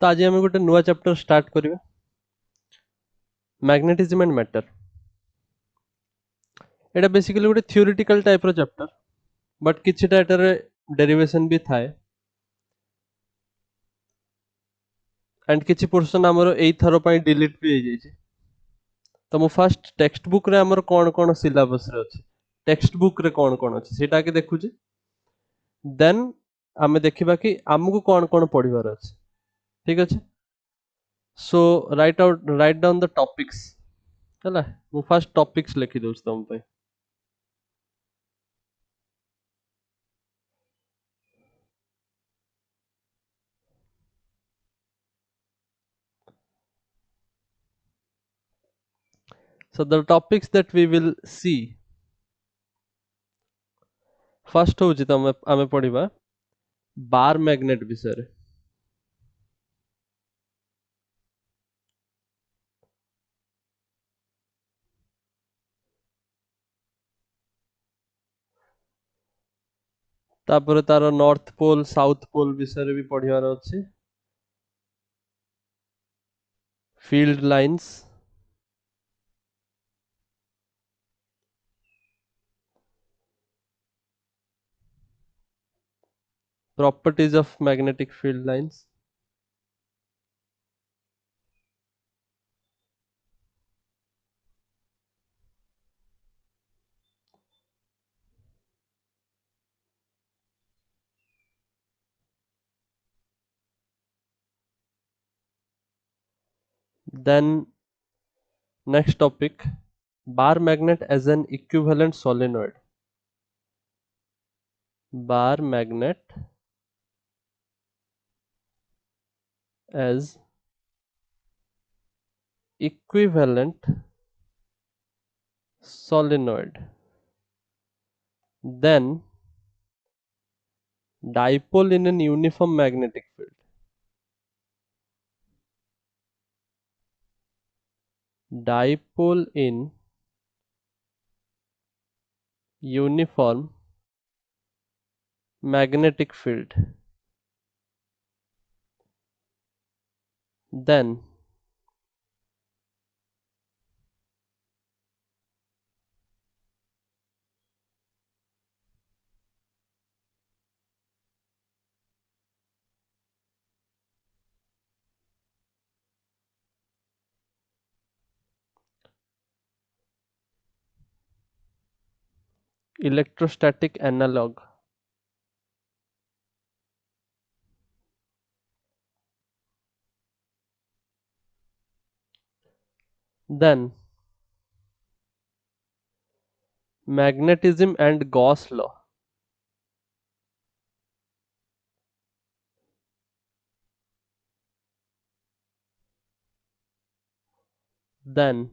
तो आज आम गोटे नुआ चैप्टर स्टार्ट करिया मैग्नेटिज्म एंड मैटर। एटा बेसिकली गोटे थ्योरेटिकल टाइप रो चैप्टर बट किछिटा एटारे डेरिवेशन भी थाए एंड किछि पोर्शन हमर एई थरो पई डिलीट भी हो जाइए। तो मु फर्स्ट टेक्स्ट बुक रे हमर कोन कोन सिलेबस रे अछि टेक्स्ट बुक रे कोन कोन अछि सेटा के देखु छी देन आमे देखिबा कि हमकु कोन कोन पढिबार अछि। ठीक अछि सो राइट डाउन द टॉपिक्स हला मु फर्स्ट टॉपिक्स लिखि दोस्त तुम पे। So the topics that we will see first होची तो आमे पढिबा बार मैग्नेट विषय। तापर तार नॉर्थ पोल साउथ पोल विषय भी पढ़िबार अछि। Field lines properties of magnetic field lines then next topic bar magnet as an equivalent solenoid। bar magnet as equivalent solenoid, then dipole in an uniform magnetic field। dipole in uniform magnetic field, then electrostatic analog, then magnetism and Gauss law, then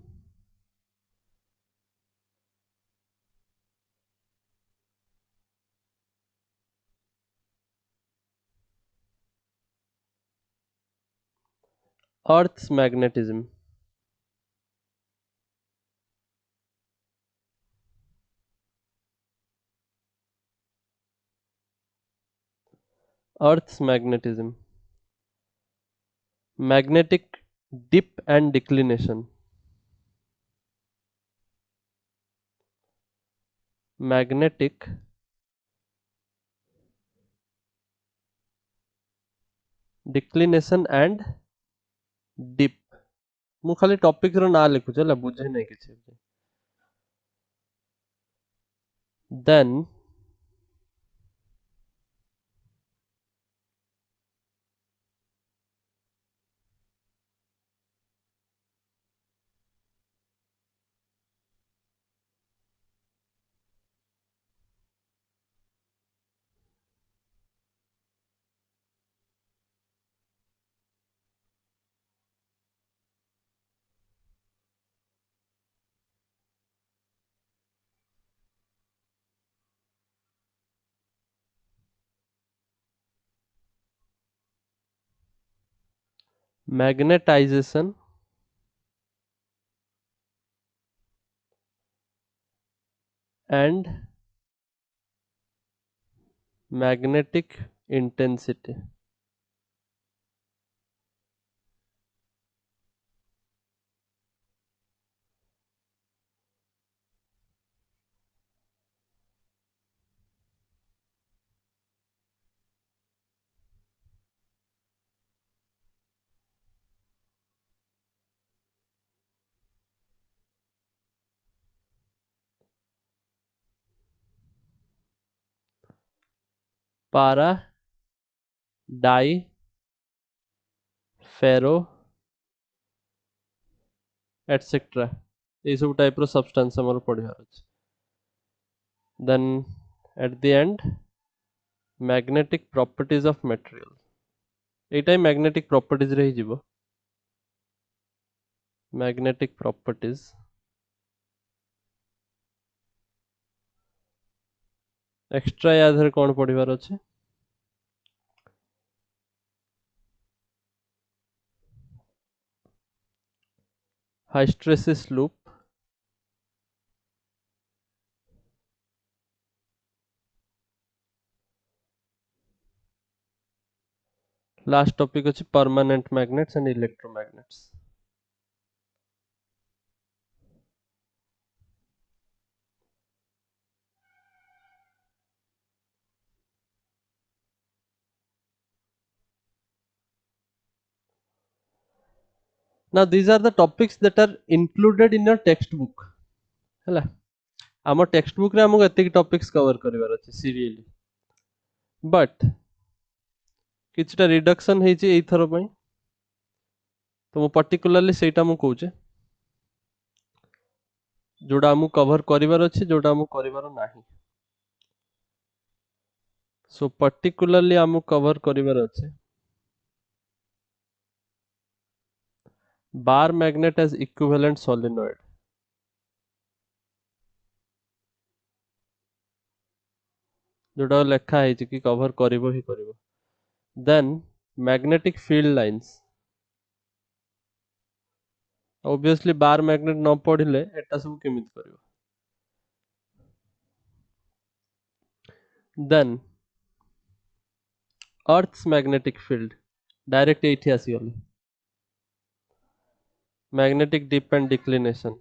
Earth's magnetism, Earth's magnetism, magnetic dip and declination, magnetic declination and dip। मु खाली topic रो ना लिखुछ ହେଲା बुझे नै किछ। then magnetization and magnetic intensity। Para dia ferro etcetera ये सब type रो सब्सटेंस हमर पढ़ियार अछि then at the end magnetic properties of material एटा मैग्नेटिक प्रॉपर्टीज रे ही जीवो मैग्नेटिक प्रॉपर्टीज एक्स्ट्रा या धरे कोन पढ़िबार अछि hysteresis loop last topic अछि permanent magnets and electromagnets now these are the topics that are included in your textbook हैला आम टेक्स्ट बुक रे हमको एतिक टॉपिक्स कवर करिवार अछि सीरियली बट किछटा रिडक्शन हेछि एई थरो पई तो मो पर्टिकुलरली सेटा मु कहूचे जोडा हमको कवर करिवार अछि जोडा हमको करिवार नाही सो पर्टिकुलरली हमको कवर करिवार अछि bar magnet as equivalent solenoid जोडा लेखा हेछि कि कवर करिवो ही करिवो then magnetic field lines obviously bar magnet न पढ़िले एटा सब केमित करिवो then earth's magnetic field direct एठी आसी गले magnetic dip and declination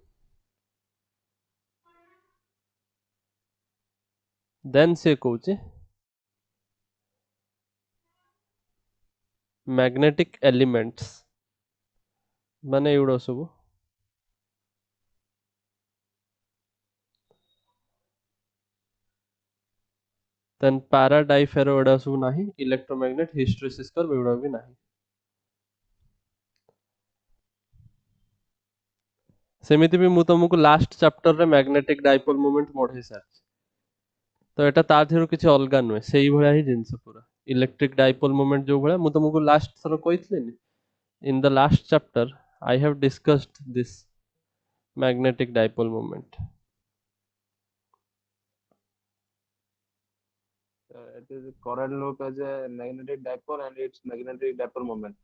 then से कहूचे मैग्नेटिक एलिमेंट्स माने एउडो सब देन पारा डाई फेरो एडा सब नाही इलेक्ट्रोमैग्नेट हिस्टेरेसिस कर एउडा भी नाही सेमिति भी मु तुमको लास्ट चैप्टर रे मैग्नेटिक डाइपोल मोमेंट पढ़े सार तो एटा ता थिरु किछि अलगा नुए सेही भळा ही जिंस पूरा इलेक्ट्रिक डाइपोल मोमेंट जो भळा मु तुमको लास्ट थरो कहितले in the last chapter I have discussed this magnetic dipole moment It is current loop as a magnetic dipole and its magnetic dipole moment.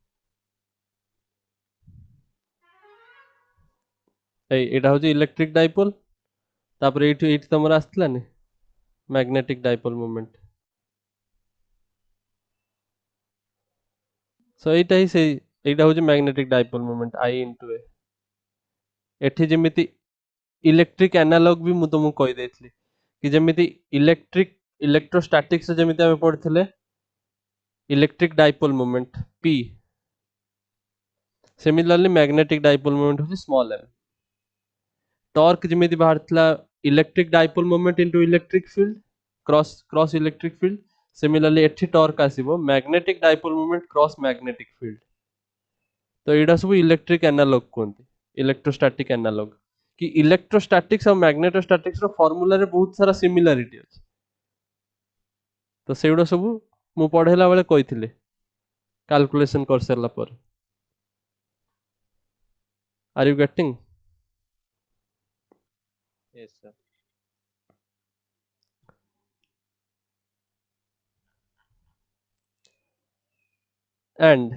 एटा होची इलेक्ट्रिक डाइपोल तापर एठी तमर आस्तला ने मैग्नेटिक डाइपोल मोमेंट सो एटा ही से एटा होची magnetic dipole moment I into A एठी जेमिति electric analogue भी मु तुमको कहि देथली कि जेमिति इलेक्ट्रिक इलेक्ट्रोस्टैटिक्स जेमिति हम पढ़थिले electric dipole moment P similarly magnetic dipole moment होची स्मॉल m टॉर्क जेमिति बाहरथला electric dipole moment into electric field cross electric field similarly एठी टॉर्क आसीबो magnetic dipole moment cross magnetic field तो एडा सब इलेक्ट्रिक एनालॉग कोनती इलेक्ट्रोस्टैटिक एनालॉग कि इलेक्ट्रोस्टैटिक्स और मैग्नेटोस्टैटिक्स रो फार्मूला रे बहुत सारा सिमिलरिटी अछि तो सेउडा सब मु पढेला बेले कहिथिले कैलकुलेशन कर सरला पर are you getting Yes, sir. And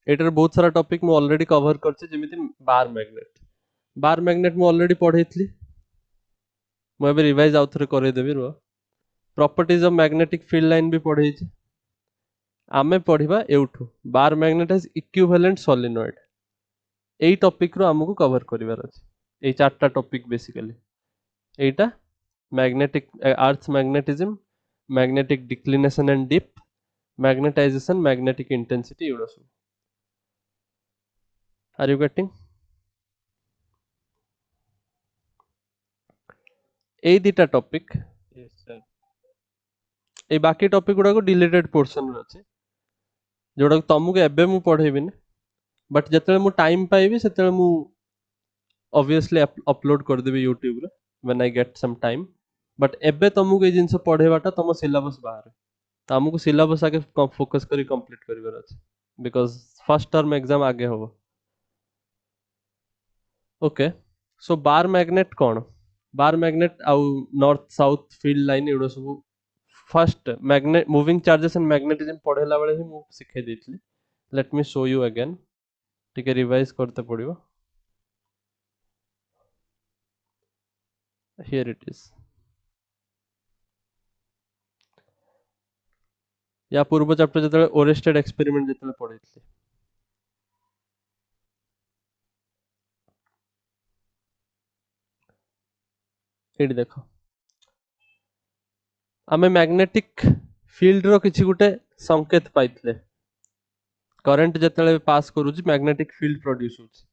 एटर बहुत सारा टॉपिक मु ऑलरेडी कवर करछि जेमिति बार मैग्नेट मु ऑलरेडी पढैथली मु एबे रिवाइज आउथरे करे देबी रो properties of magnetic field line भी पढैछि आमे पढिबा एउठु bar magnet is equivalent solenoid एई टॉपिक रो हमको कवर करिवार अछि एई चारटा टॉपिक बेसिकली एटा magnetic earth magnetism magnetic declination and dip magnetization magnetic intensity एउडा सब आर यू गेटिंग एई दिटा टॉपिक Yes, sir. ए बाकी टॉपिक गुडा को डिलीटेड पोर्शन रे अछि जोडा तुमको एबे मु पढेबिनी बट जतले मु टाइम पाइबी सेतले मु ऑब्वियसली अपलोड कर देबी YouTube रे when I get some time but एबे तुमको ए जिंस पढेबाटा तुम सिलेबस बाहर तो हमको सिलेबस आगे फोकस करी कंप्लीट करिवार अछि बिकॉज़ फर्स्ट टर्म एग्जाम आगे होबो ओके सो बार मैग्नेट कौन बार मैग्नेट आउ नॉर्थ साउथ फील्ड लाइन एडो सब first magnet moving charges and magnetism पढ़ेला बेले ही मु सिखे देथली let me show you again टिके रिवाइज करते पड़िबो हियर इट इज या पूर्व चैप्टर जतले ओरेस्टेड एक्सपेरिमेंट जतले पढ़ेथली एडी देखो आमे मैग्नेटिक फील्ड रो किछि गुटे संकेत पाइथले करंट जतले पास करूची मैग्नेटिक फील्ड प्रोड्यूस होची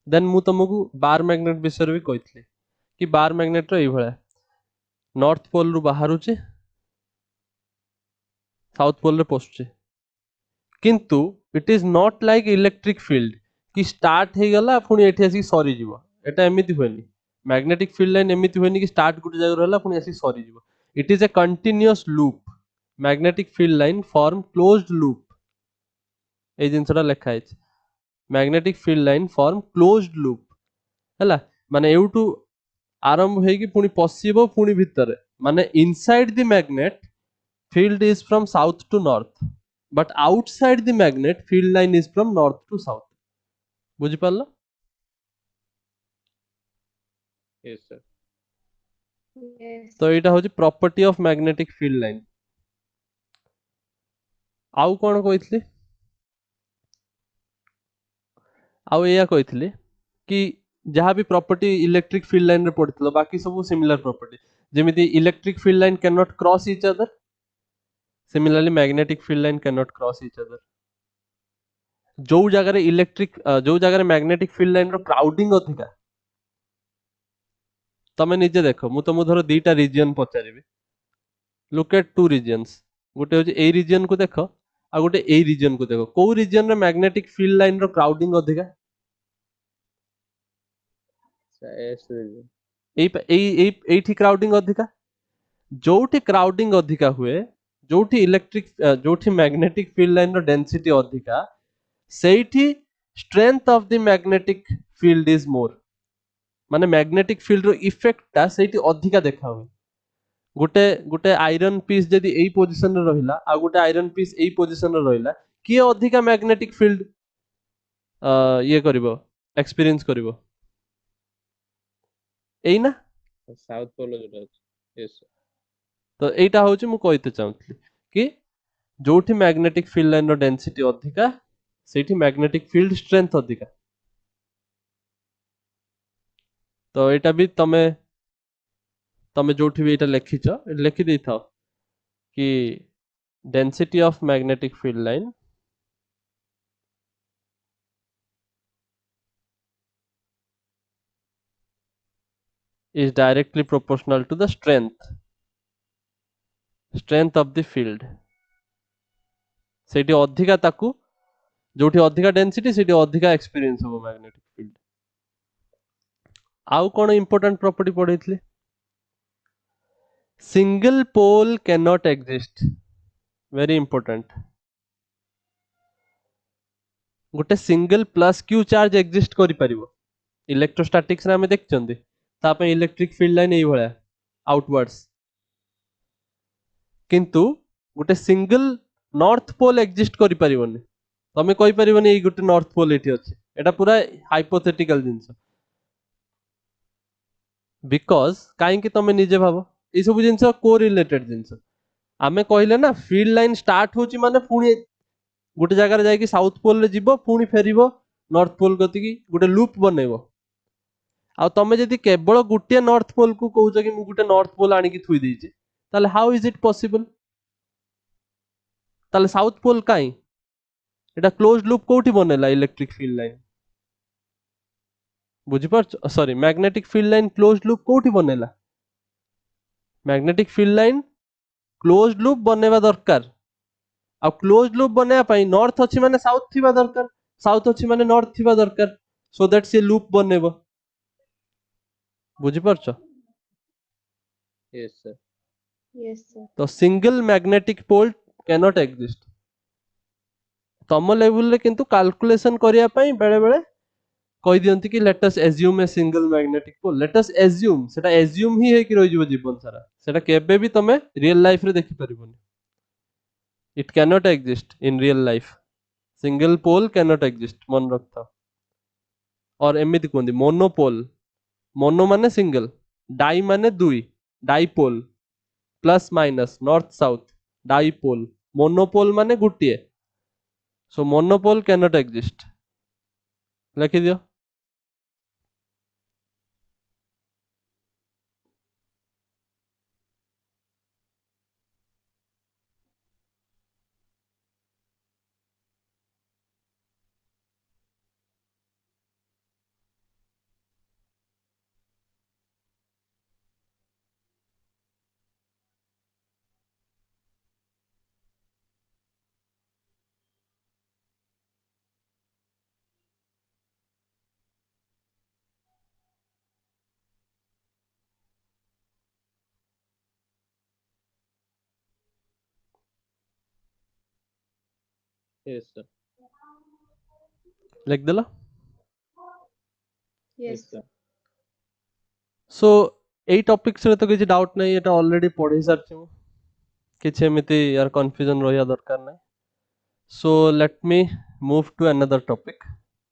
देन मु तुमको बार मैग्नेट विषय भी कहिथले कि बार मैग्नेट रो एई भला नॉर्थ पोल रु बाहरुची साउथ पोल रे पहुंचे किंतु it is not like electric field कि स्टार्ट हे गला पुनी एठी आसी सरी जीवो एटा एमिति होनी मैग्नेटिक फील्ड लाइन एमिति होनी कि स्टार्ट गुटे जगह रहला पुनी आसी सरी जीवो it is a continuous loop magnetic field line form closed loop ए जिंसटा लिखा है magnetic field line form closed loop हैला माने एउटू आरंभ हे कि पुनी पसिबो पुनी भितरे माने inside the magnet field is from south to north but outside the magnet field line is from north to south बुझी पारलो yes sir Yes. तो एटा होची property of magnetic field line आउ कोन कहितली आउ एया कहितली कि जहां भी प्रॉपर्टी इलेक्ट्रिक फील्ड लाइन रे पड़तलो बाकी सब सिमिलर प्रॉपर्टी जेमिति electric field line can not cross each other similarly magnetic field line can not cross each other जो जगह इलेक्ट्रिक जो जगह मैग्नेटिक फील्ड लाइन रो क्राउडिंग अधिका तमे निजे देखो मु तुम धर दीटा रीजन पचारिबी लुक एट टू रीजन्स गोटे होची ए रीजन को देखो आ गोटे ए रीजन को देखो को रीजन रे मैग्नेटिक फील्ड लाइन रो क्राउडिंग अधिका yes region एठी क्राउडिंग अधिका जोठी क्राउडिंग अधिका हुए जोठी इलेक्ट्रिक जोठी मैग्नेटिक फील्ड लाइन रो डेंसिटी अधिका सेठी strength of the magnetic field is more माने मैग्नेटिक फील्ड रो इफेक्ट ता सेठी अधिका देखा हुए गोटे गोटे आयरन पीस जदी एई पोजीशन रे रहिला आ गोटे आयरन पीस एई पोजीशन रे रहिला किए अधिका मैग्नेटिक फील्ड ये करिवो एक्सपीरियंस करिवो एई ना south pole जोटा yes sir तो एटा होची मु कहिते चाहतली कि जोठी मैग्नेटिक फील्ड लाइन रो डेंसिटी अधिका सेठी मैग्नेटिक फील्ड स्ट्रेंथ अधिका तो एटा भी तमे तमे जोठी भी एटा लिखिचो लिखि देई थाओ कि density of magnetic field line is directly proportional to the strength of the field सेठी अधिका ताकू जोठी अधिका डेंसिटी सेठी अधिका एक्सपीरियंस हो मैग्नेटिक फील्ड आउ कोन इंपोर्टेंट प्रॉपर्टी पढैतले single pole can not exist very important गोटे single plus q charge exist करि परिबो इलेक्ट्रोस्टैटिक्स रे हम देखचंदी ता पे इलेक्ट्रिक फील्ड लाइन एई भला आउटवर्ड्स किंतु गोटे सिंगल नॉर्थ पोल एग्जिस्ट करि परिबोनी तमे कहि परिबोनी एई गोटे नॉर्थ पोल एठी अछि एटा पूरा हाइपोथेटिकल जिंस बिकॉज काहे कि तमे निजे भाबो ए सब जिंस को रिलेटेड जिंस आमे कहिले ना फील्ड लाइन स्टार्ट होची माने पुनी गोटे जगह रे जाय कि साउथ पोल रे जिवो पुनी फेरिबो नॉर्थ पोल गति की गोटे लूप बनेबो आ तमे जदी केवल गुटिया नॉर्थ पोल को कहउछ कि मु गुटे नॉर्थ पोल आनी की थुई देइछि ताले हाउ इज इट पॉसिबल ताले साउथ पोल काई एटा क्लोज्ड लूप कोठी बनेला इलेक्ट्रिक फील्ड लाइन बुझी पर sorry magnetic field line closed loop कोठी बनेला magnetic field line close loop बनेवा दरकार आ क्लोज लूप बनेवा पई नॉर्थ अछि माने साउथ थिबा दरकार साउथ अछि माने नॉर्थ थिबा दरकार सो दैट से लूप बनेबो बुझि परछ Yes, sir. Yes, sir. तो single magnetic pole can not exist तम लेवल रे किंतु कैलकुलेशन करिया पई बेले बेले कहि दियंती कि let us assume a single magnetic pole let us assume सेटा एज्यूम ही हे कि रहि जीवो जीवन सारा सेटा केबे भी तमे रियल लाइफ रे देखि परिबोनी it can not exist in real life single pole can not exist मन रखता और एमिति कोंदी मोनोपोल मोनो माने सिंगल डाई माने दुई dipole plus minus north south dipole monopole माने गुटिए so monopole can not exist लिखि दियो Yes, sir. लिख देला Yes, Yes, sir. sir. सो एई टॉपिक्स रे तो किछि डाउट नहीं एटा ऑलरेडी पढि सारछि मु किछि एमिति यार कंफ्यूजन रहिया दरकार नहीं so let me move to another topic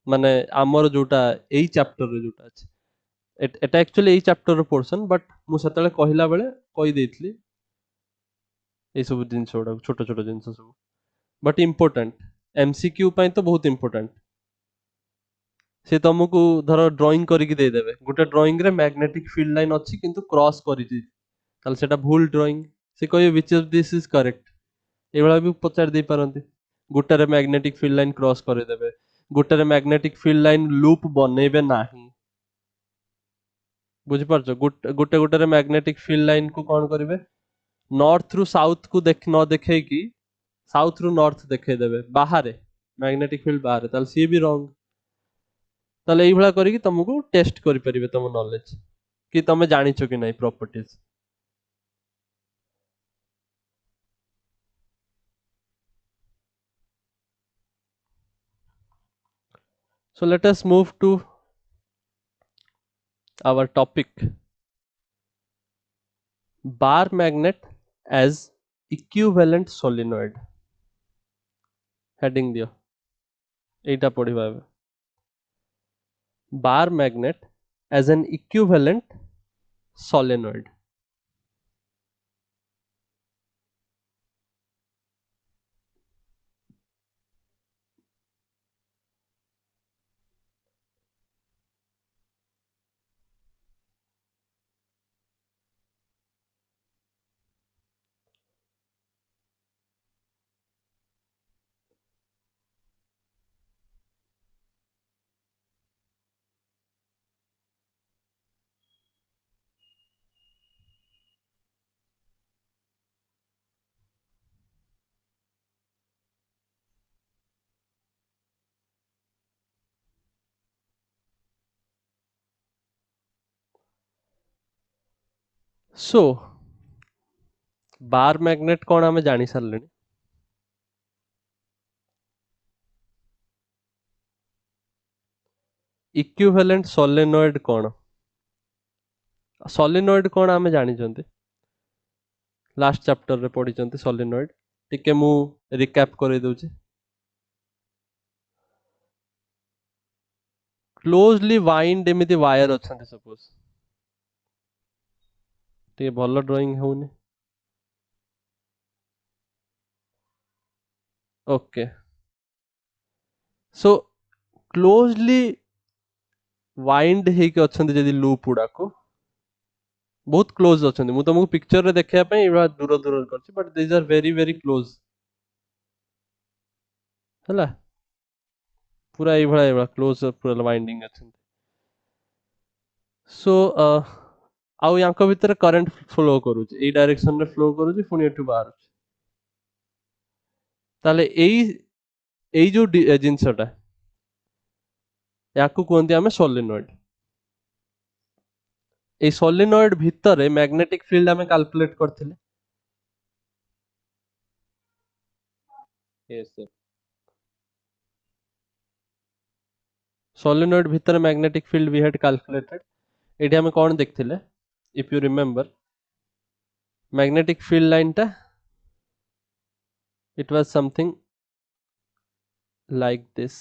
माने आमर जोटा एई चैप्टर रे जोटा अछि एटा एक्चुअली एई चैप्टर रो पोर्शन बट मु सेतले कहिला बेले कहि देइथली ए सब जिंस छोटा छोटा छोटा जिंस सब बट इम्पोर्टेंट एमसीक्यू पई तो बहुत इम्पोर्टेंट से तुमको धर ड्राइंग करके दे देबे गोटे ड्राइंग रे मैग्नेटिक फील्ड लाइन अछि किंतु क्रॉस करिछि ताल सेटा भूल ड्राइंग से कहियो which of this is correct एबला भी पचार दे पारंती गोटे रे मैग्नेटिक फील्ड लाइन क्रॉस करे देबे गोटे रे मैग्नेटिक फील्ड लाइन लूप बनेबे नाही बुझि परछ गोटे गोटे रे मैग्नेटिक फील्ड लाइन को कोन करिवे नॉर्थ रु साउथ को देख न देखे कि साउथ रु नॉर्थ देखे देबे बाहर मैग्नेटिक फील्ड बाहर ताल सी भी रॉन्ग ताले एई भला करी कि तुमको टेस्ट करि परिबे तुम नॉलेज कि तुम जानिछो कि नहीं properties so let us move to our topic bar magnet as equivalent solenoid heading दियो एटा पढिबा एबे bar magnet as an equivalent solenoid so bar magnet कोन हमें जानि सारलेनी इक्विवेलेंट सोलेनॉइड कोन सोलेनॉइड कोन हमें जानि चंती लास्ट चैप्टर रे पढि चंती सोलेनॉइड टिके मु रिकैप करे दउची क्लोजली वाइंड एमिति वायर अछंती सपोज टिके भलो ड्राइंग होउनी ओके सो क्लोजली वाइंड हेके अछंती जदी लूप उडा को बहुत क्लोज अछंती मु तुमको पिक्चर रे देखिया पई एबा दूर दूर करछि but these are very very close हला पूरा एबा क्लोज पूरा वाइंडिंग अछंती सो आउ यांक भितर करंट फ्लो करूची एई डायरेक्शन रे फ्लो करूची पुणी एठू बाहर ताले एई जो जिनसटा याकू कहते आमे सोलेनॉइड ए सोलेनॉइड भितर मैग्नेटिक फील्ड आमे कैलकुलेट करथिले Yes, sir. सोलेनॉइड भितर magnetic field we had calculated एठी आमे कोन देखथिले if you remember magnetic field line टा it was something like this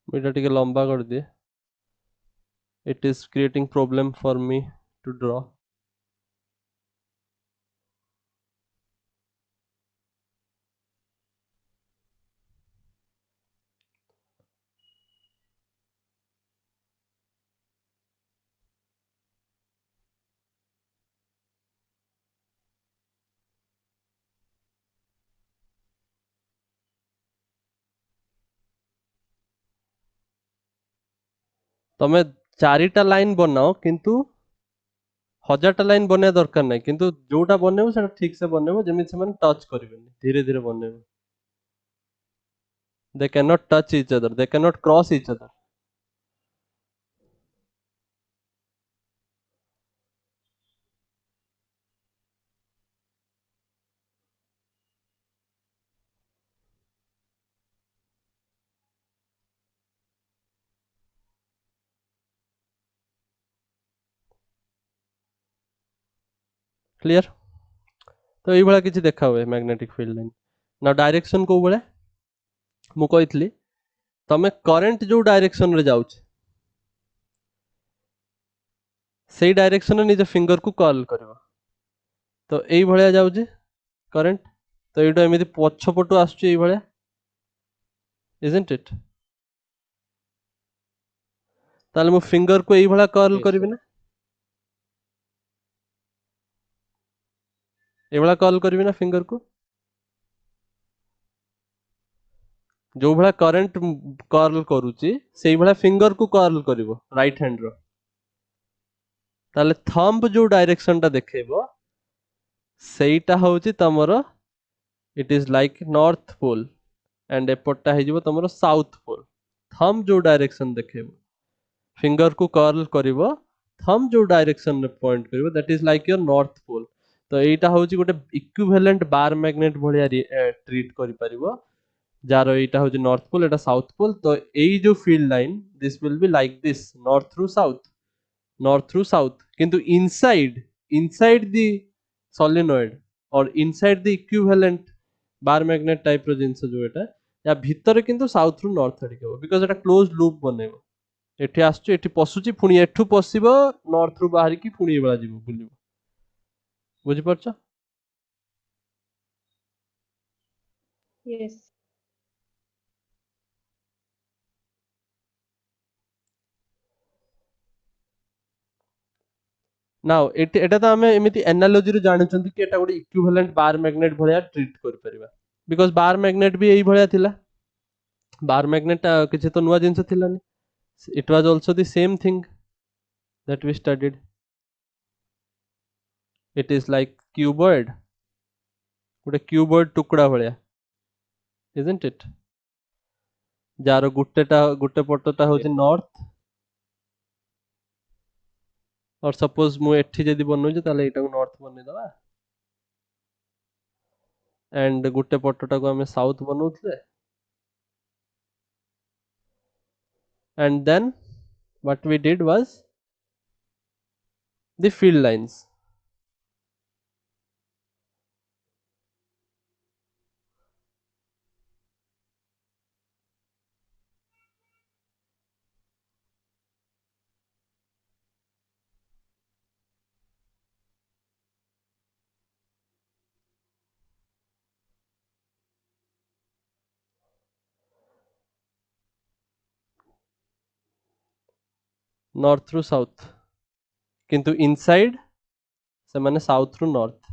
एटा टिके लंबा कर दिए it is creating problem for me to draw तमे चारिटा लाइन बनाओ किंतु 1000टा लाइन बने दरकार नहीं किंतु जोटा बनेबो सेटा ठीक से बनेबो जेमिति से माने टच करिवेनी धीरे धीरे बनेबो they cannot touch each other they cannot cross each other clear तो एई भला किछि देखा हुए मैग्नेटिक फील्ड लाइन ना डायरेक्शन को बळे मु कहितली तमे करंट जो डायरेक्शन रे जाउछ सेई डायरेक्शन रे निज फिंगर को कर्ल करबो तो एई भलिया जाउछ करंट तो एटा एमिति पछ पटु आसुची एई भलिया isn't it ताले मु फिंगर को एई भलिया कर्ल Yes, करबी sir. ना एई भलिया कर्ल करबी ना फिंगर को जो भला करंट कर्ल करूची सेई भला फिंगर को कर्ल करिवो राइट हैंड रो ताले थंब जो डायरेक्शन टा देखेबो सेईटा होची तमरो it is like north pole and एपटटा हे जिवो तमरो साउथ पोल थंब जो डायरेक्शन देखेबो फिंगर को कर्ल करिवो थंब जो डायरेक्शन रे पॉइंट करिवो that is like your north pole तो एईटा होची गोटे इक्विवेलेंट बार मैग्नेट भलिया ट्रीट करि परिवो जार एटा होची नॉर्थ पोल एटा साउथ पोल तो एई जो field line this will be like this north through south किंतु इनसाइड द सोलेनॉइड और inside the equivalent bar magnet type रो जिंस जो एटा या भीतर किंतु साउथ थ्रू नॉर्थ आडी केबो बिकॉज़ एटा क्लोज लूप बनेबो एठी आसछु एठी पसुची पुनी एठू पसिबो नॉर्थ थ्रू बाहर की पुनी एबा जिवो बुलिबो बुझि परछ Yes. नाउ एटा तो हमें एमिति एनालॉजी रे जानिचंती कि एटा गोटे इक्विवेलेंट बार मैग्नेट भलिया ट्रीट कर परिबा बिकॉज़ बार मैग्नेट भी एई भलिया थिला बार मैग्नेट किछि तो नुवा जिंस थिलानी it was also the same thing that we studied it is like cuboid गोटे क्यूबॉइड टुकड़ा भलिया isn't it जार गुटे पटटा Yes, होची sir. नॉर्थ और सपोज मु एठी जदी बनउजे ताले एटा को नॉर्थ बने दबा एंड गुटे पटटा को हमें साउथ बनउतले and then what we did was the field lines north रु साउथ किंतु इनसाइड से माने साउथ रु north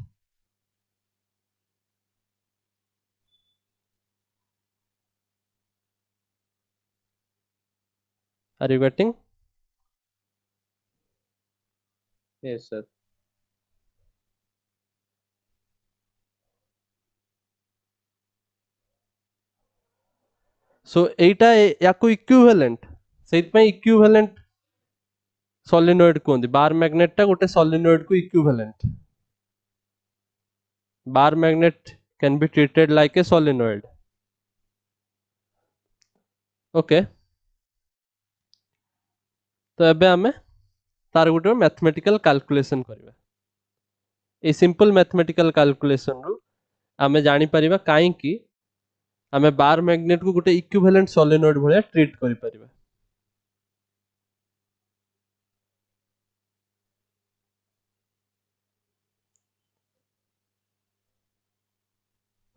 are you getting Yes, sir. So एटा याको इक्विवेलेंट सेइतपई इक्विवेलेंट सॉलिनॉइड कहते बार मैग्नेट टा गोटे सॉलिनॉइड को equivalent bar magnet can be treated like a solenoid okay तो एबे आमे तार गोटे मैथमेटिकल कैलकुलेशन करबा ए सिंपल मैथमेटिकल कैलकुलेशन रु आमे जानि परिबा काई कि आमे बार मैग्नेट को गोटे इक्विवेलेंट सॉलिनॉइड भलिया ट्रीट करि परिबा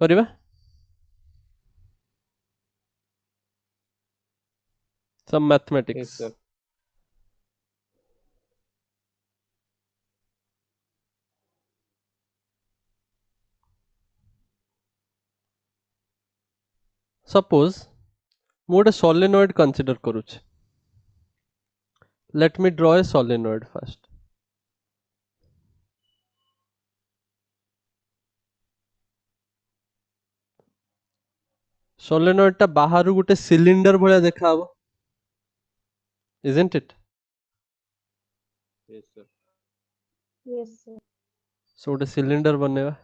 परिबा some Yes, mathematics sir. suppose ମୁଁ ଗୋଟେ solenoid consider କରୁଛି let me draw a solenoid first solenoid ଟା ବାହାରୁ ଗୋଟେ ସିଲିଣ୍ଡର ଭଳିଆ ଦେଖା ହବ isn't it Yes, sir. Yes, sir. so ଗୋଟେ ସିଲିଣ୍ଡର ବନେଇବା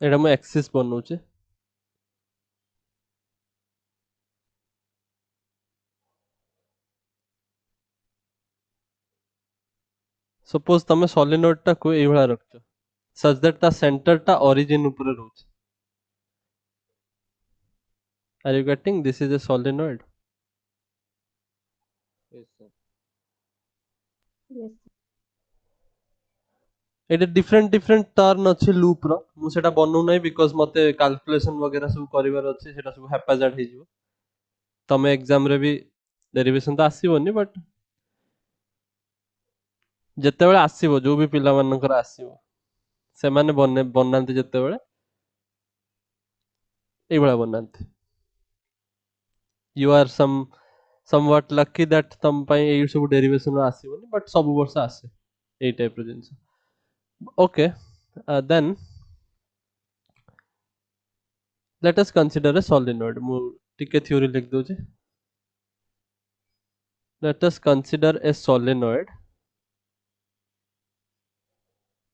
ଏଇଟା ମୁଁ axis ବନଉଛି suppose ତମେ solenoid ଟାକୁ ଏଇ ଭଳିଆ ରଖିଛ such that ତା center ଟା origin ଉପରେ ରହୁଛି are you getting this is a solenoid Yes, sir. Yes. Etah different different turn अछि लूप रो मु सेटा बनउ नै बिकॉज़ मते कैलकुलेशन वगैरह सब करिवार अछि सेटा सब हैप्पीजार्ड हे जिवो तमे एग्जाम रे भी डेरिवेशन तो आसीबोनी बट जत्ते बेले आसीबो जो भी पिला मानकर आसीबो से माने बनांती जत्ते बेले ए बळा बनांती you are somewhat lucky that तम पई ए सब डेरिवेशन आसीबोनी बट सब वर्ष आसे ए टाइप रो जिंस okay then let us consider a solenoid mu टिके थ्योरी लिख दोजे let us consider a solenoid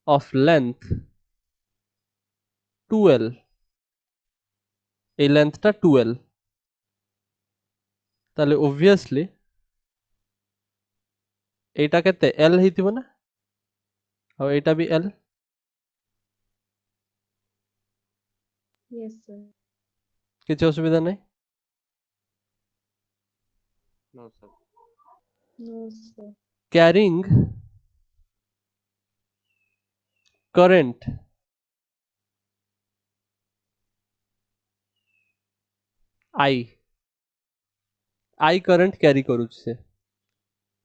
of length 2l ए लेंथ टा 2l ताले obviously एटा केते l हेतिबो ना और एटा भी l Yes, sir. किछ असुविधा नहीं No, sir. No, sir. carrying current I current carry करूछ से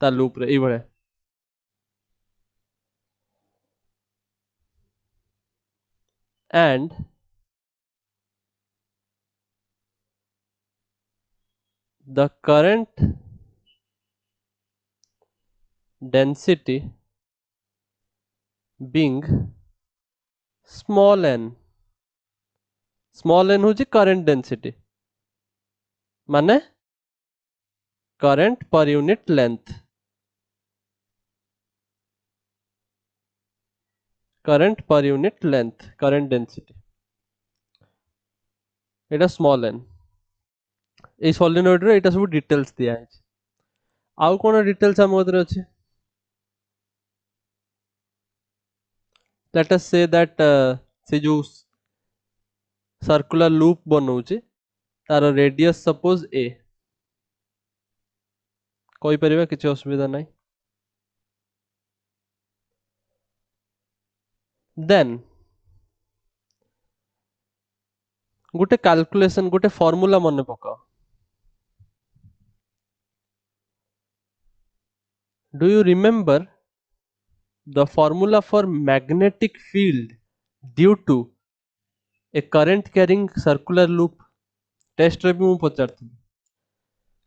ता लूप रे ए भळे and the current density being small n होची current density माने current per unit length current per unit length current density एटा small n ए solenoid रे एटा सब details दिया है आउ कोन डिटेल्स हम ओदरे अछि लेट अस से दैट से जो सर्कुलर लूप बनौछि तार रेडियस सपोज a कोई परिबा किछ असुविधा नाही देन गोटे कैलकुलेशन गोटे फार्मूला मन पकाओ do you remember the formula for magnetic field due to a current carrying circular loop test रे भी मु पचारथि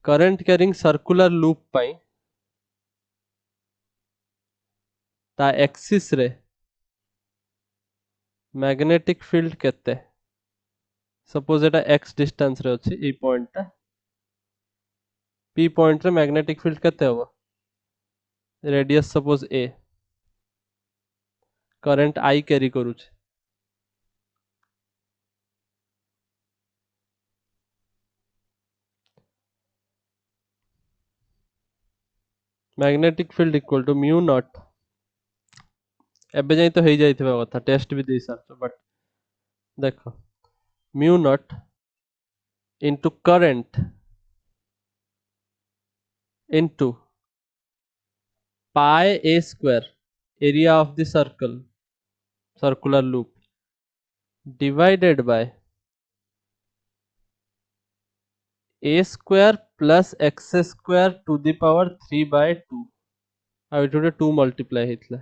करंट कैरिंग सर्कुलर लूप पाई ता एक्सिस रे मैग्नेटिक फील्ड केते सपोज एटा x डिस्टेंस रे अछि ए पॉइंट ता p पॉइंट रे मैग्नेटिक फील्ड केते होबो radius suppose a current I carry करूछ magnetic field equal to mu naught एबे जाई तो हेई जाइथिबा कथा टेस्ट भी देई सारछ बट देखो mu naught into current into pi a square area of the circular loop divided by a square plus x square to the power 3 by 2 ଆଉ ଏଠି ଗୋଟେ 2 multiply ହେଇଥିଲା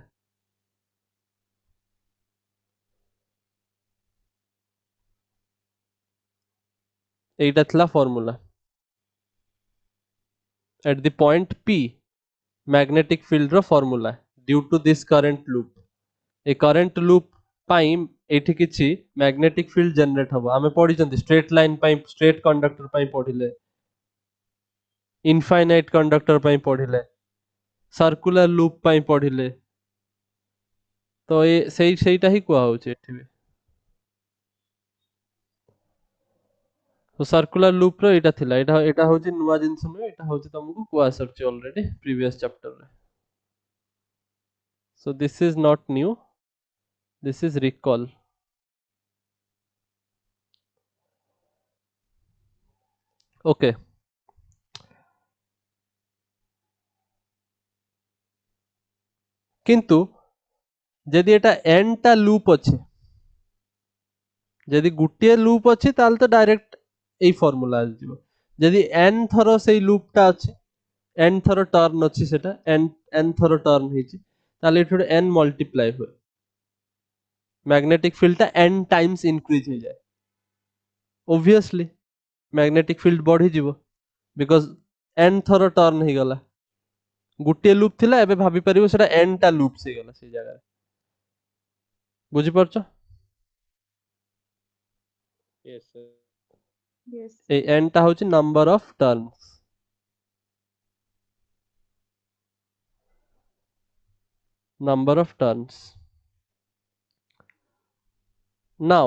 ଏଇଟା ଥିଲା formula at the point p magnetic field ର formula due to this current loop A current loop ପାଇଁ ଏଠି କିଛି magnetic field generate ହବ ଆମେ ପଢିଛନ୍ତି straight line ପାଇଁ straight conductor ପାଇଁ ପଢିଲେ infinite conductor ପାଇଁ ପଢିଲେ circular loop ପାଇଁ ପଢିଲେ तो ए ସେଇଟା ହିଁ କୁହା ହଉଛି ଏଠି ବି तो सर्कुलर लूप रो एटा थिला एटा होची नुवा जिंस नु एटा होची तुमको कुआ सरची ऑलरेडी प्रीवियस चैप्टर रे so this is not new this is recall okay किंतु यदि एटा n टा लूप अछि यदि गुटिए लूप अछि ताल तो डायरेक्ट ए फार्मूला आजिबो यदि n थरो सेई लूप टा अछि n थरो टर्न अछि सेटा n थरो टर्न हेछि ताले एठो n मल्टीप्लाई हुए मैग्नेटिक फील्ड टा n टाइम्स इंक्रीज हो जाए ऑब्वियसली मैग्नेटिक फील्ड बढ़ी जीवो बिकॉज़ n थरो टर्न हे गला गुटिए लूप थिला एबे भाबी परिबो सेटा n टा लूप से गला से जगह बुझी परछो Yes, sir. Yes, ए n टा होची number of turns number of turns now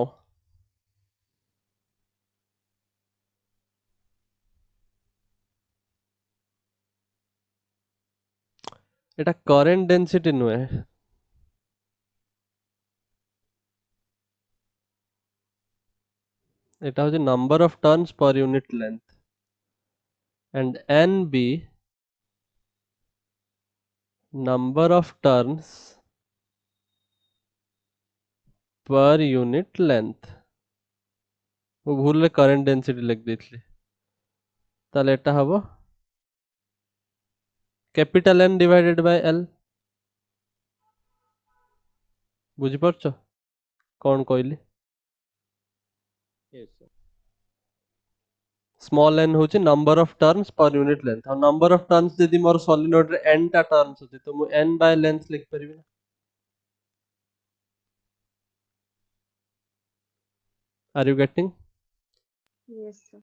এটা current density नुहे এটা হচ্ছে number of turns per unit length and nb number of turns per unit length वो भूल current density लिख देथली ताले एटा हबो capital N divided by L बुझी परछो कौन कहली Yes, sir. small n होची number of turns per unit length और number of turns यदि मोर solenoid रे n टा turns होती तो मु n by length लिख परिबे ना are you getting yes, sir.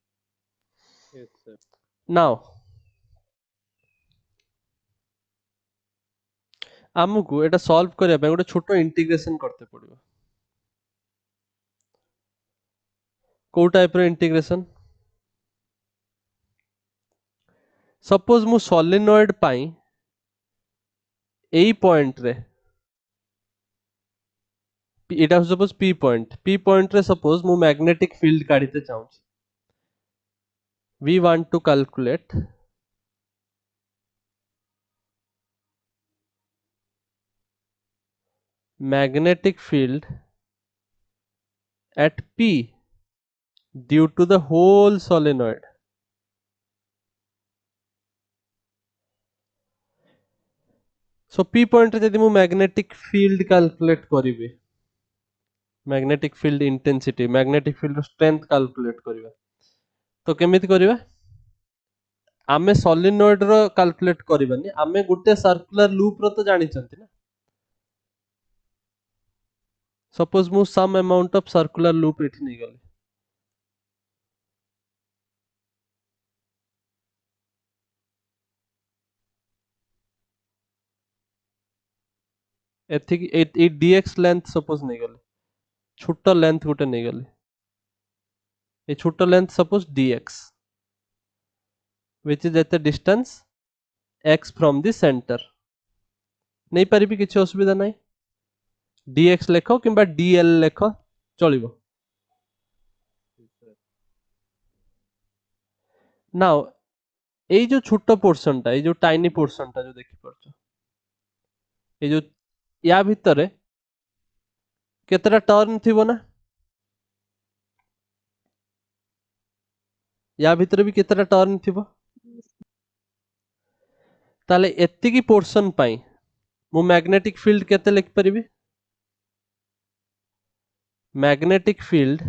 Yes, sir. now ଆମକୁ ଏटा सॉल्व କରିବା ପାଇଁ ଗୋଟେ ଛୋଟ इंटीग्रेशन करते पड़िबो को टाइप रो इंटीग्रेशन सपोज मु सोलिनॉइड पाई एई पॉइंट रे इटा सपोज पी पॉइंट रे सपोज मु मैग्नेटिक फील्ड काढीते चाहूँ we want to calculate magnetic field at P due to the whole solenoid. So P point रे जदि मु magnetic field calculate करिवे magnetic field intensity magnetic field strength calculate करिवे तो केमिति करिवे आमे solenoid रो calculate करिबानी आमे गुटे circular loop रो तो जानि चंती ना suppose मु some amount of circular loop एठी नै गली एथि ए dx length suppose नै गली छोटा length गुटे नै गली ए छोटा length suppose dx which is at the distance x from the center नहीं पारिबी किछि असुविधा नाही dx लेख किंबा dl लेख चलिबो नाउ एई जो छोटा पोर्शन टा एई जो टाइनी पोर्शन टा जो देखि परछो एई जो या भितरे केतरा टर्न थिबो ना या भितरे भी केतरा टर्न थिबो ताले एत्तिकी पोर्शन पाई मु मैग्नेटिक फील्ड केते लिख परिबी मैग्नेटिक फील्ड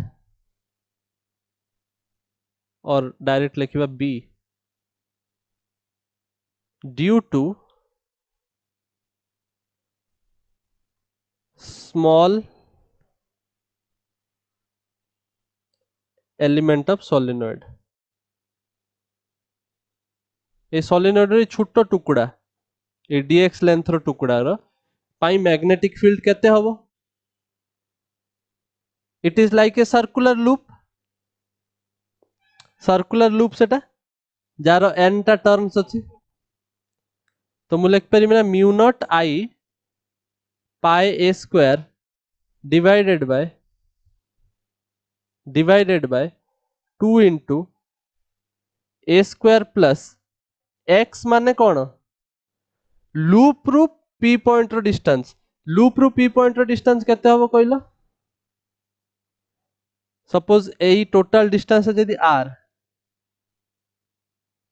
और डायरेक्ट लिखिबा b due to small element of solenoid ए सोलिनॉइड रे छोटो टुकड़ा ए dx लेंथ रो टुकड़ा रो पाई मैग्नेटिक फील्ड केते हबो it is like a circular loop सेटा जार n टा टर्न्स अछि तो मु लिख परिबे ना mu not I pi a square divided by 2 into a square plus x माने कोन लूप रु p पॉइंट रो डिस्टेंस लूप रु p पॉइंट रो डिस्टेंस केते हबो कहलो सपोज एई टोटल डिस्टेंस यदि r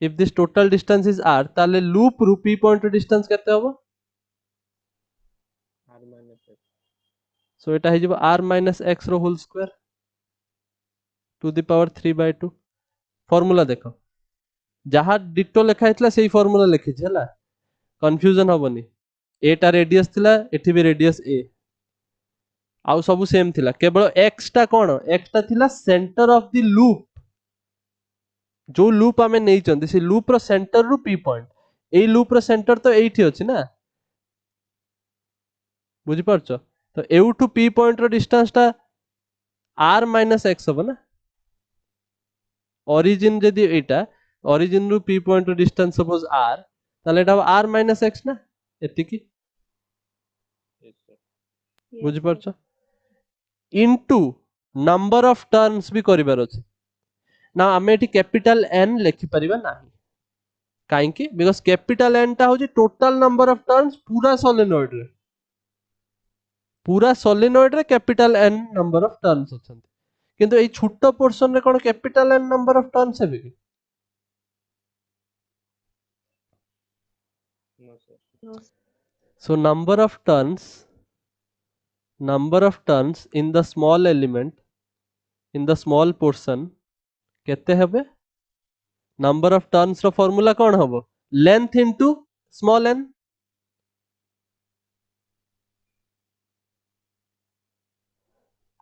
if this total distance is r ताले loop रु p point रो distance केते हबो r minus x सो एटा हे जिवो r minus x रो whole square to the power 3/2 formula देखो जहा डिटो लिखा हितला सेही फार्मूला लिखि छी हला कंफ्यूजन हबनी ए टा रेडियस थिला एठी भी रेडियस a आउ सब सेम थिला केवल x टा कोन x टा थिला सेंटर ऑफ द लूप जो लूप आमे नै चंदी से लूप रो सेंटर रु p पॉइंट एई लूप रो सेंटर तो एठी अछि ना बुझि परछो तो एउठु p पॉइंट रो डिस्टेंस टा r minus x हबो ना ओरिजिन जदि एटा ओरिजिन रु p पॉइंट रो डिस्टेंस सपोज r ताले एटा r minus x ना एतिकी yes sir बुझि परछो इनटू नंबर ऑफ टर्न्स भी करिबार अछि ना आमे एठी कैपिटल n लिखि परिबा नाही काहे कि बिकॉज़ कैपिटल n टा होजी टोटल नंबर ऑफ टर्न्स पूरा सोलिनॉइड रे capital n number of turns अछन किंतु एई छोटो पोर्शन रे कोन capital n number of turns हेबे कि no sir No. so number of turns in the small element in the small portion केते हेबे नंबर ऑफ टर्न्स रो फार्मूला कोन हबो length into small n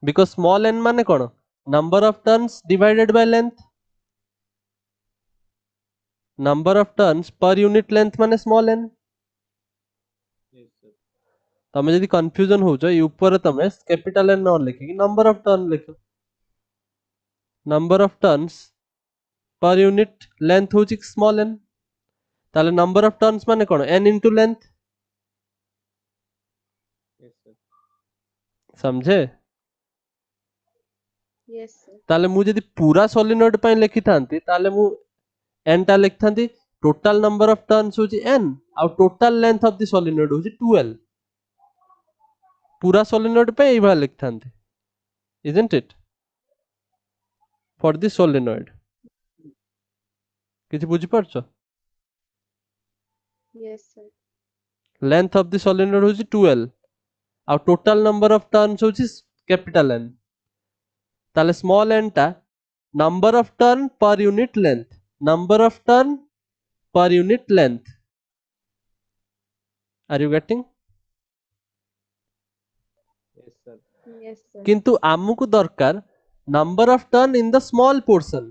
because small n माने कोन number of turns divided by length number of turns per unit length माने small n yes sir तमे जदि confusion हो जाय ऊपर तमे कैपिटल n न लिखि नंबर ऑफ टर्न लिखो number of turns per unit length होची स्मॉल n ताले नंबर ऑफ टर्न्स माने कोन n into length Yes, sir. समझे Yes, sir. ताले मु जदी पूरा सोलिनॉइड पय लिखि थांती ताले मु n टा लिख थांती टोटल नंबर ऑफ टर्न्स होची n और total length of the solenoid होची 2l पूरा सोलिनॉइड पे एई भा लिख थांती isn't it for the solenoid किछि बुझि परछो Yes, sir. Length of the solenoid होची 2l और टोटल नंबर ऑफ टर्न्स होची कैपिटल n ताले स्मॉल n टा number of turn per unit length number of turn per unit length are you getting Yes, sir. Yes, sir. किंतु आमुकु दरकार number of turn in the small portion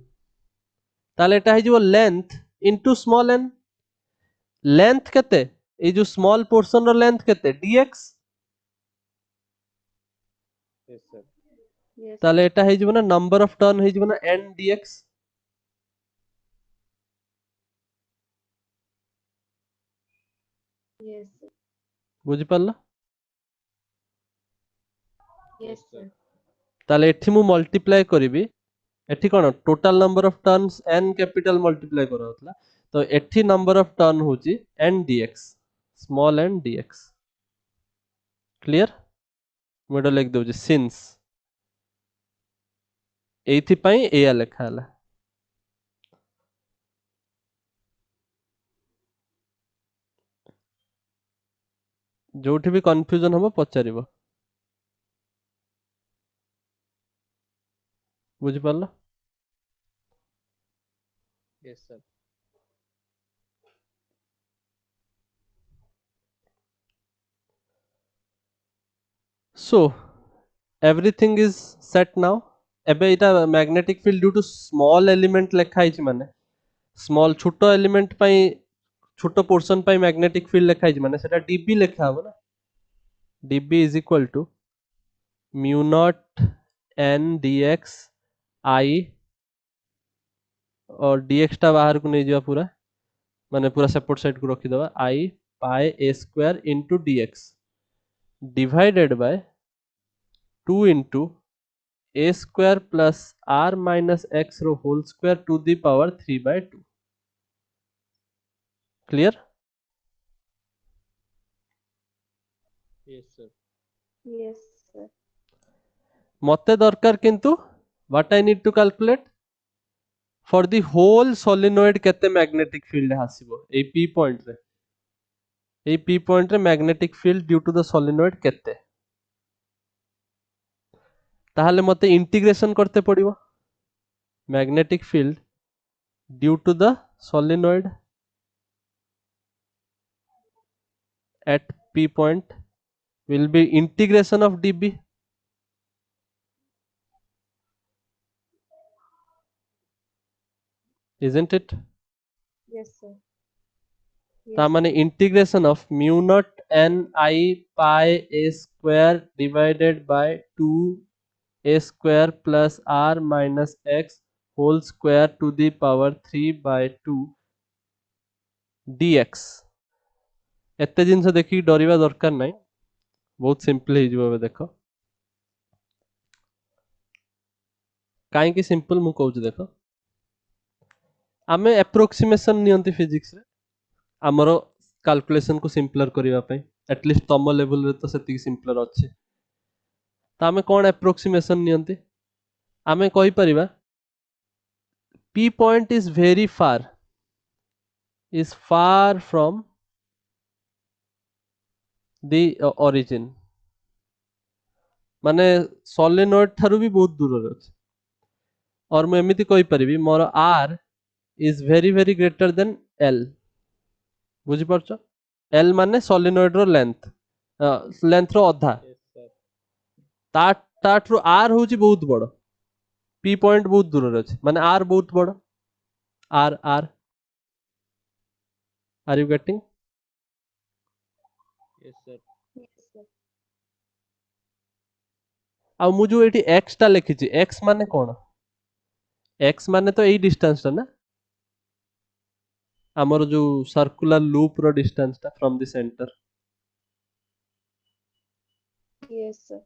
ताले एटा हिजो length into small n length केते ए जो small portion रो लेंथ केते dx Yes, sir. Yes, ताले sir. एटा हिजो ना नंबर ऑफ टर्न हिजो ना n dx Yes, sir. बुझि पारला Yes, sir. ताले एठी मु मल्टीप्लाई करिवि एठी कोन total number of turns n capital multiply करा होतला तो एठी नंबर ऑफ टर्न होची n dx small n dx clear मुडो लिख दउची सिंस एथि पई एया लिखा हला जोठी भी कंफ्यूजन हबो पचारिबो बुझि पारला Yes, sir. so everything is set now एबे इटा magnetic field due to small element लेखा हिच माने स्मॉल छोटो एलिमेंट पई छोटो पोर्शन पई मैग्नेटिक फील्ड लेखा हिच माने सेटा db लेखा हबो ना db is equal to mu naught n dx I और dx टा बाहर को नहीं जावा पूरा माने पूरा सेपरेट साइड को रखी दवा I pi a square into dx divided by 2 into a square plus r minus x row whole square to the power 3 by 2 clear Yes, sir. Yes, sir. मते दरकार किंतु what I need to calculate for the whole solenoid केते magnetic field हासिबो ए p point रे ए p point रे magnetic field due to the solenoid केते ताहले मते integration करते पड़िबो magnetic field due to the solenoid at p point will be integration of db isn't it Yes, sir. ता Yes, माने sir. Integration of mu naught n I pi a square divided by 2 a square plus r minus x whole square to the power 3 by 2 dx एते जिनस देखि डरिबा दरकार नै बहुत simple हे जिवो देखो काहे कि सिंपल मु कहूच देखो आमे एप्रोक्सीमेशन नियंती फिजिक्स रे हमरो कैलकुलेशन को सिंपलर करिवा पई एटलीस्ट तम लेवल रे तो सेति सिंपलर अछि ता आमे कोन एप्रोक्सीमेशन नियंती आमे कहि परिबा p point is very far is far from the origin माने सोलेनॉइड थारु भी बहुत दूर रे अछि और मैं एमिति कहि परिबी मोर r is very very greater than l बुझि परछो l माने सोलेनॉइड रो लेंथ लेंथ रो अधा Yes, sir. ता ताठरो r होची बहुत बड़ p पॉइंट बहुत दूर रे अछि माने r बहुत बड़ r are you getting Yes, sir. Yes, sir. आ मु जो एठी x टा लिखिछि x माने कोन x माने तो एई डिस्टेंस टा ना हमर जो सर्कुलर लूप रो डिस्टेंस टा from the centre Yes, sir.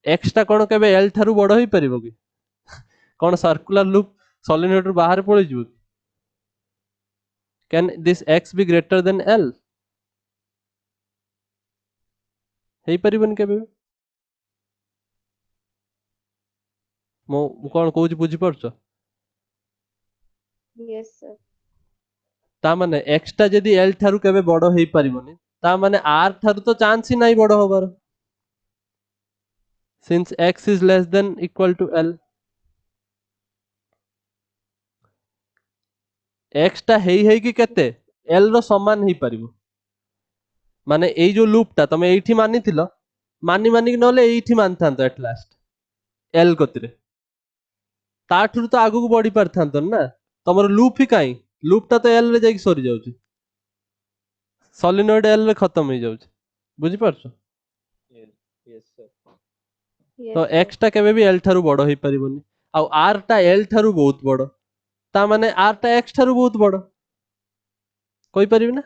x टा कोन केबे l थारु बड़ होई परिबो कि कोन सर्कुलर लूप सोलेनोइड रो बाहर पळै जिवो can this x be greater than l हेई परिबन केबे मो कोन कहूची बुझी परछो Yes, sir. ता माने x टा जदी l थारु केबे बड़ हेई परिबोनी ता माने r थारु तो चांस ही नाही बड़ होबार since x is less than equal to l x टा हेई हेई कि केते l रो समान हेई परिबो माने एई जो लूप टा तमे एठी मानिथिलो मानी मानी नले एठी मानथांतो एट लास्ट l कतिरे ताठुर तो आगु को बढ़ी पारथांतो ना तमर लूप ही काई लूप टा तो l रे जाई सरी जाउची सोलिनॉइड l रे खत्म हो जाउची बुझी पारछो Yes, sir. Yes, तो sir. x टा केबे भी l थारु बड़ होई परिबोनी आ r टा l थारु बहुत बड़ ता माने r टा x थारु बहुत बड़ कोई परिबे ना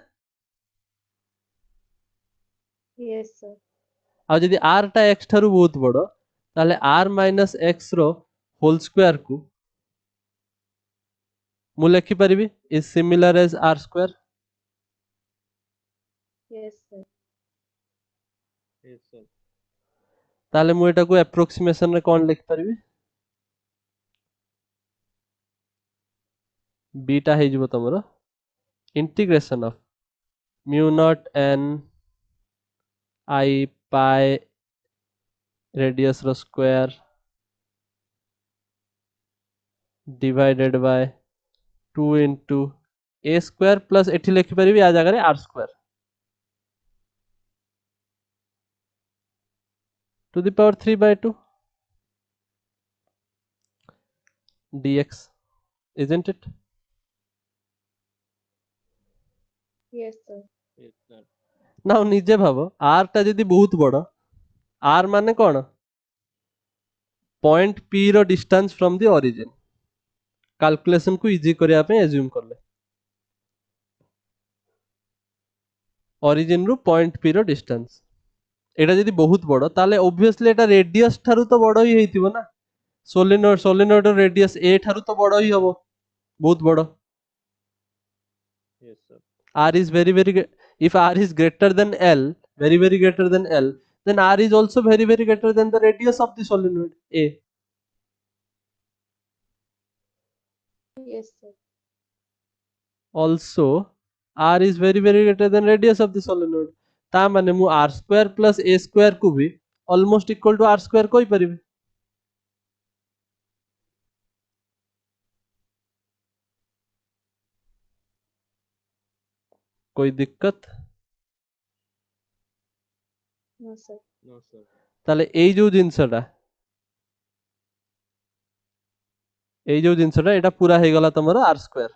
Yes, sir. आ जदी r टा x थारु बहुत बड़ ताले r माइनस x रो होल स्क्वायर को मु लेखि परिबी is similar as r square Yes, sir. Yes, sir. ताले मु एटा को एप्रोक्सीमेशन रे कोन लिख परिबी b टा हे जिवो तमरो integration of mu naught n i pi radius रो square divided by 2 into a square plus एठी लिखि परिबी आ जगह रे r स्क्वायर to the power 3 by 2 dx isn't it Yes, sir. Yes, sir. now निजे भाबो r टा जदी बहुत बड़ r माने कोन पॉइंट p रो distance from the origin calculation को इजी करिया पे एज्यूम करले ओरिजिन रु पॉइंट p रो डिस्टेंस एटा जदी बहुत बड़ ताले ऑब्वियसली एटा रेडियस थारु तो बड़ ही हेतिबो ना सोलेनोइड रो रेडियस a थारु तो बड़ ही हबो बहुत बड़ Yes, sir. r is if r is greater than l very greater than l then r is also very greater than the radius of the solenoid a Yes, sir. also r is very greater than radius of the solenoid ता माने मु r square plus a square को भी almost equal to r square कोई परिबे कोई दिक्कत No, sir. No, sir. ताले एई जो जिंसटा एटा पूरा हे गला तमरो r square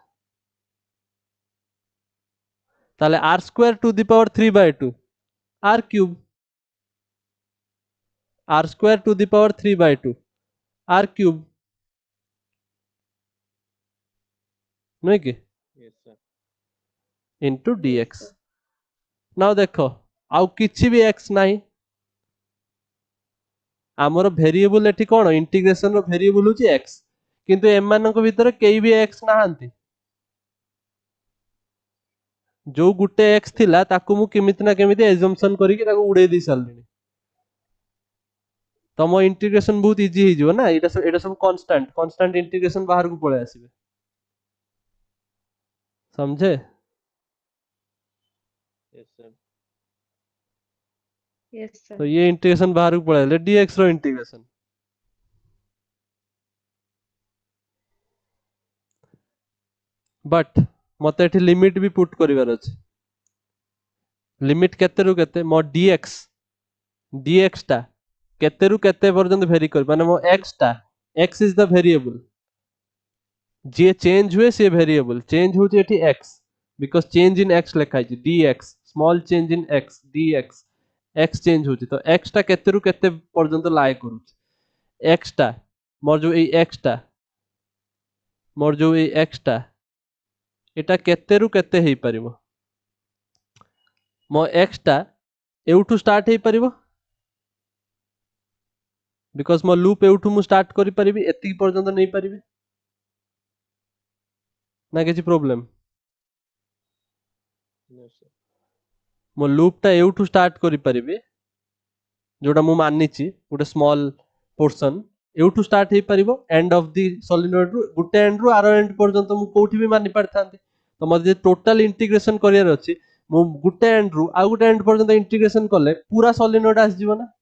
ताले r square to the power 3 by 2 r cube r square to the power 3 by 2 r cube नहीं कि Yes, sir. into Yes, dx sir. now देखो आउ किछि भी x नाही आमर वेरिएबल एठी कोन इंटीग्रेशन रो वेरिएबल होची x किंतु एमानक भितर केई भी x नाहंती जो गुटे x थिला ताकू मु किमित ना केमिति एजम्पशन करी कि ताकू उड़े दी सालनी तमो इंटीग्रेशन बहुत इजी ही जो ना एटा सब कांस्टेंट इंटीग्रेशन बाहर को पळे आसीबे समझे Yes, sir. Yes, sir. तो ये इंटीग्रेशन बाहर को पळे ले dx रो इंटीग्रेशन बट मते एठी लिमिट भी पुट करिवार अछि लिमिट केते रु केते मो dx टा केते रु केते पर्यंत वेरी कर माने मो x टा x is the variable J change हुए से वेरिएबल चेंज होची एठी x because change in x लिखा है dx small change in x dx x change होची तो x टा केते रु केते पर्यंत लाय करू x टा मोर जो एक्स टा मोर जो एक्स टा एटा केते रु केते हेई परिबो मो एक्स टा एउठू स्टार्ट हेई परिबो बिकॉज मो लूप एउठू मु स्टार्ट करि परिबी एति पर्यंत नहीं परिबी ना किछि प्रॉब्लम No, sir. मो लूप टा एउठू स्टार्ट करि परिबी जोटा मु मानिछि गोटे स्मॉल पोर्शन एउठू स्टार्ट हेई परिबो एंड ऑफ द सोलिनॉइड रु गुटे एंड रु आरो एंड पर्यंत मु कोठी भी मानि पारथांती तो मते टोटल इंटीग्रेशन करियर अछि मु गुटे एंड रु आ गुटे एंड पर्यंत इंटीग्रेशन करले पूरा सोलिनॉइड आस जीवो ना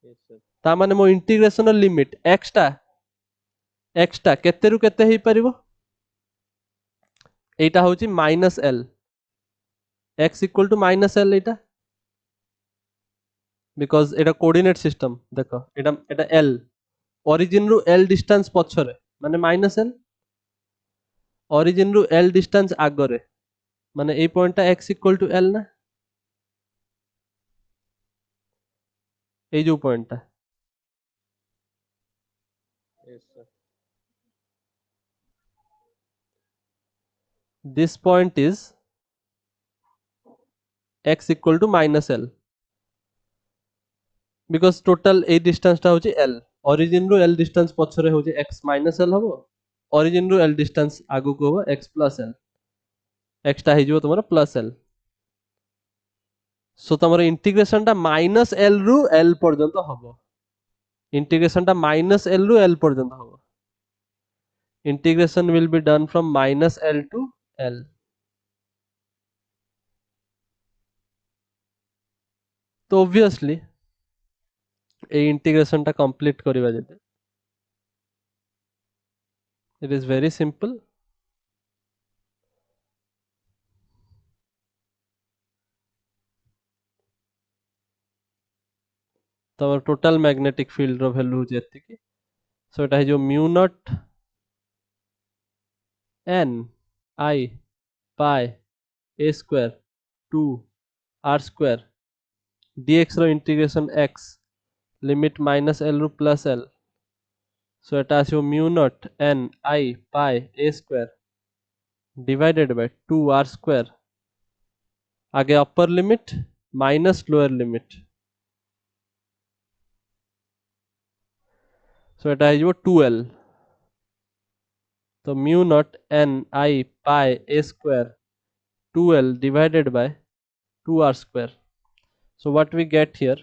Yes, sir. ता माने मो इंटीग्रेशन लिमिट एक्स टा केते रु केते हेई परिबो एटा होची minus L x equal to minus L एटा बिकॉज एटा कोऑर्डिनेट सिस्टम देखो एटा एल ओरिजिन रु एल डिस्टेंस पछरे माने माइनस एल ओरिजिन रु एल डिस्टेंस आगरे माने ए पॉइंट टा एक्स इक्वल टू एल ना ए जो पॉइंट टा Yes, sir. this point is x equal to minus l because total a distance टा होची l origin रो l distance पछरे होची x minus l हबो origin रो l distance आगु को हबो x plus l x टा हिजो तमरा plus l सो तमरा इंटीग्रेशन टा माइनस l रु l पर्यंत हबो इंटीग्रेशन टा माइनस l रु l पर्यंत हबो integration will be done from minus l to l तो obviously ए इंटीग्रेशन टा कंप्लीट करिवा जते it is very simple तमर टोटल मैग्नेटिक फील्ड रो वैल्यू होची एतिकी सो एटा जो mu naught n I pi a square 2 r square dx रो integration x limit minus l रु प्लस l सो एटा आसीओ mu naught n I pi a square divided by 2 r square आगे upper limit minus lower limit so एटा आइजो 2l तो mu naught n I pi a square 2l divided by 2r square so what we get here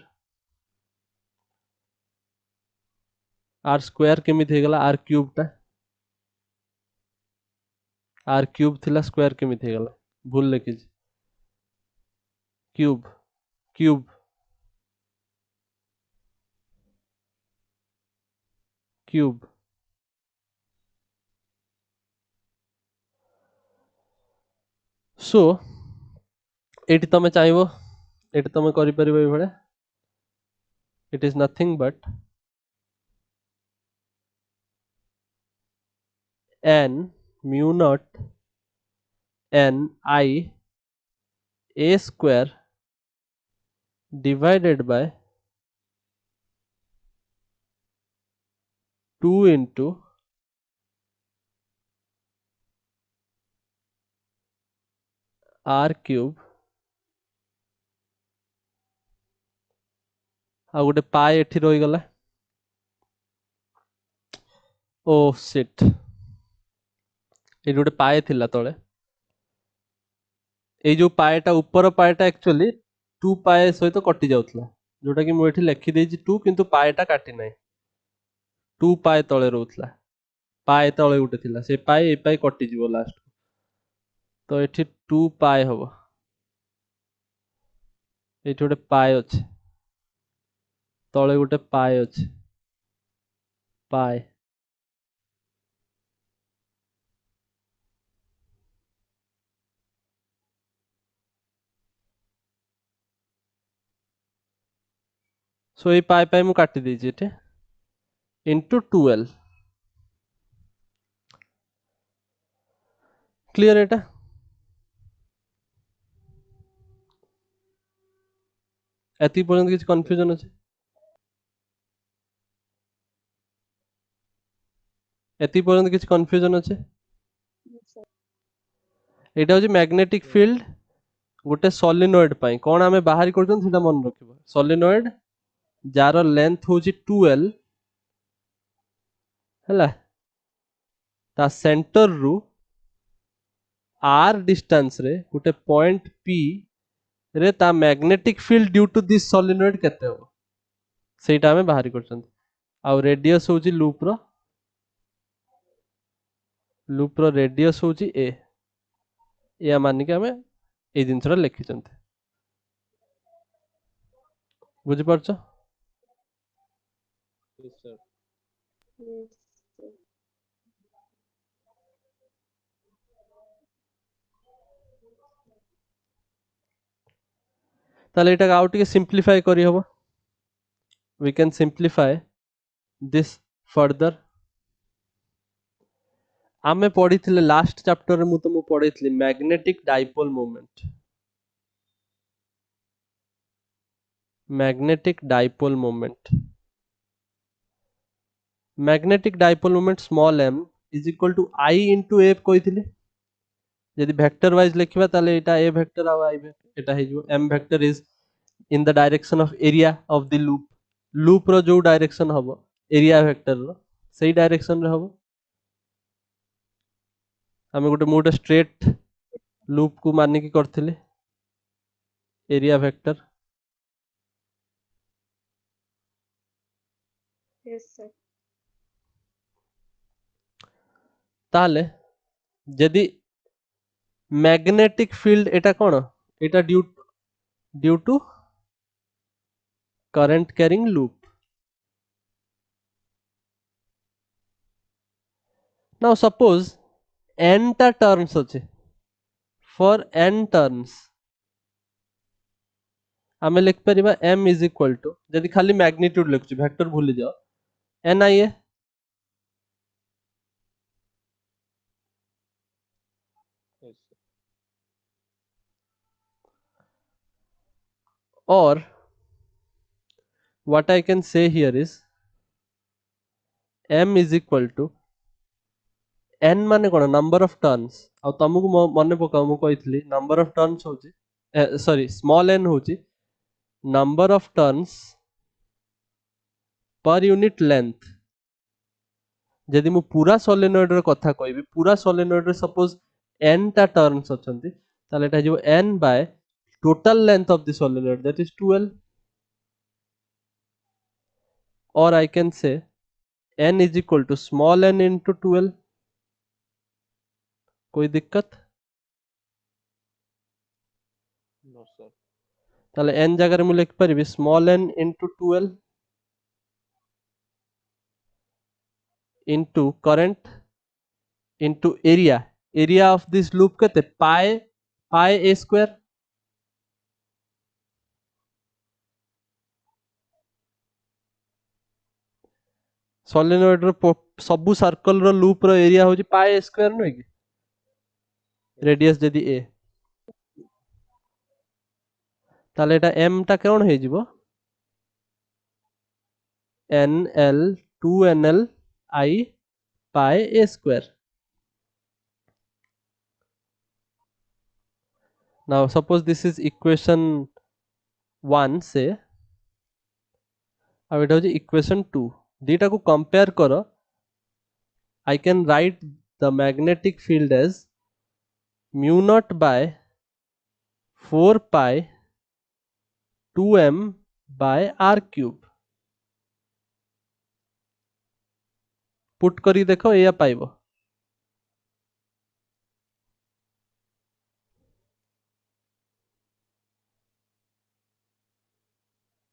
r square केमिति हेगला r cube टा r cube थिला square केमिति हेगला भूल लेखि क्यूब क्यूब क्यूब सो एटी तमे चाहबो एटी तमे करि परिबो ए भळे it is nothing but n mu naught n I a square divided by 2 into r cube आ गोटे पाए एठी रही गला ओ शिट ए गोटे पाए थिला तळे ए जो पाएटा ऊपर पाएटा एक्चुअली 2 पाए सहित कटि जाउतला जोटा कि मु एठी लिखि देछि 2 किंतु पाएटा काटि नै 2 पाए तळे रहउतला पाए तळे गोटे थिला से पाए ए पाए कटि जिवो लास्ट तो एठी 2 पाए हबो एठी गोटे पाए अछि तळे गोटे पाए अछि पाए सो ए पाए पाए मु काटि देछि एठी into 2l क्लियर एटा एति पर्यंत किछ कंफ्यूजन अछि एति पर्यंत किछ कंफ्यूजन अछि? No, sir. एटा होची मैग्नेटिक फील्ड गोटे सॉलिनॉइड पाई कोन आमे बाहर करछन सेटा मन रखिबो सॉलिनॉइड जार लेंथ होची 2l हला ता सेंटर रु r डिस्टेंस रे गोटे पॉइंट p रे ता magnetic field due to this solenoid केते हो सेटा आमे बाहर करछन आ रेडियस होची लूप रो रेडियस होची a या मानि के हमें ए जिनसरा लिखि चंते बुझि परछो Yes, sir. Yes, sir. ताले एटा आउ टिके सिंप्लीफाई करी हबो we can simplify this further आमे पढ़िथिले लास्ट चैप्टर रे मु तुमु पढ़िथिली magnetic dipole moment magnetic dipole moment small m is equal to I into a कहिथिले यदि वेक्टर वाइज लिखिबा ताले एटा a वेक्टर आ I वेक्टर एटा हे जो m vector is in the direction of area of the loop रो जो डायरेक्शन हबो एरिया वेक्टर रो सेही डायरेक्शन रे हबो आमे गोटे स्ट्रेट लूप को मानि की करथिले एरिया वेक्टर Yes, sir. ताले यदि मैग्नेटिक फील्ड एटा कोन एटा due to current carrying loop now suppose n टा टर्न्स अछि फॉर n टर्न्स आमे लिख परिबा m इज इक्वल टू यदि खाली मैग्नीट्यूड लिखछु वेक्टर भूली जाओ n i a Yes, sir. or what I can say here is m is equal to n माने कोन नंबर ऑफ टर्न्स आ तुमको मने पकाओ मु कहितली नंबर ऑफ टर्न्स होची सॉरी स्मॉल n होची number of turns per unit length यदि मु पूरा सोलेनॉइड रो कथा कहबी पूरा सोलेनॉइड रे सपोज n टा टर्न्स अछंती ताले एटा जो n by total length of the solenoid that is 12 or I can say n is equal to small n into 12 कोई दिक्कत No, sir. ताले n जगह मु लिख परिबी small n into 12 into current into area of this loop केते pi a square solenoid रो सबु circle रो loop रो area होची पाई a square नै कि रेडियस यदि a ताले एटा m टा कोन हे जिवो nl 2nl I pi a square now suppose this is equation 1 say अब एटा होची इक्वेशन 2 दीटा को कंपेयर करो I can write the magnetic field as mu naught by 4 pi 2m by r cube put करी देखो या पाइबो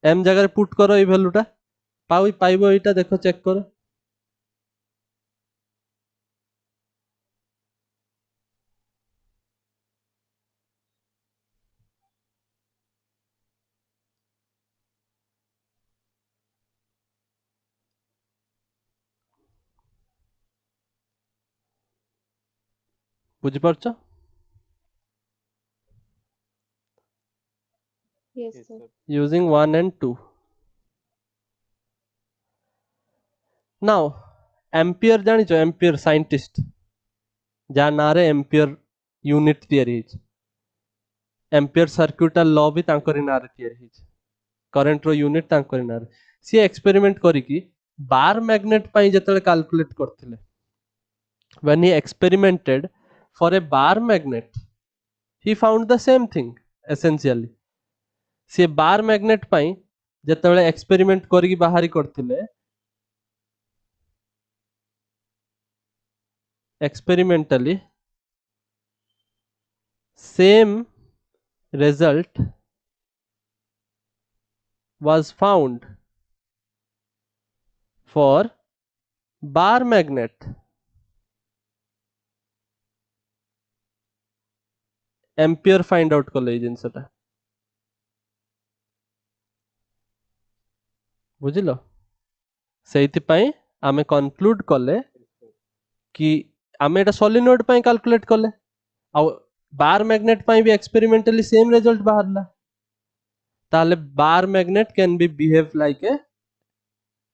m जगह put करो ए value टा पाइबो एटा देखो चेक करो बुझि परछो Yes, Yes, sir. sir. using 1 and 2 now ampere जानिଛ एम्पियर साइंटिस्ट जा ना रे एम्पियर यूनिट तैयारी ହେଇଛି एम्पियर सर्क्यूटल लॉ भी तांकरी ना रे तैयारी ହେଇଛି करंट रो यूनिट तांकरी ना रे सी एक्सपेरिमेंट करिकी बार मैग्नेट पाई जतले कैलकुलेट करथिले when he experimented for a bar magnet he found the same thing essentially सी बार मैग्नेट पाई जतले एक्सपेरिमेंट करिकी बाहरी करथिले experimentally same result was found for bar magnet ampere find out कले एई जिंसटा बुझिलो सेइति पई आमे कंक्लूड कले कि आमे एटा सोलिनॉइड पई कैलकुलेट कले आ बार मैग्नेट पई भी एक्सपेरिमेंटली सेम रिजल्ट बाहरला ताले bar magnet can be behave like a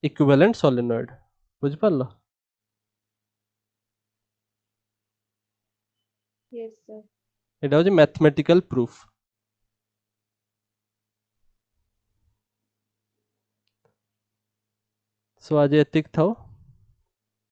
equivalent solenoid बुझ पारलो Yes, sir. एटा होची मैथमेटिकल प्रूफ सो आज एतिक थाओ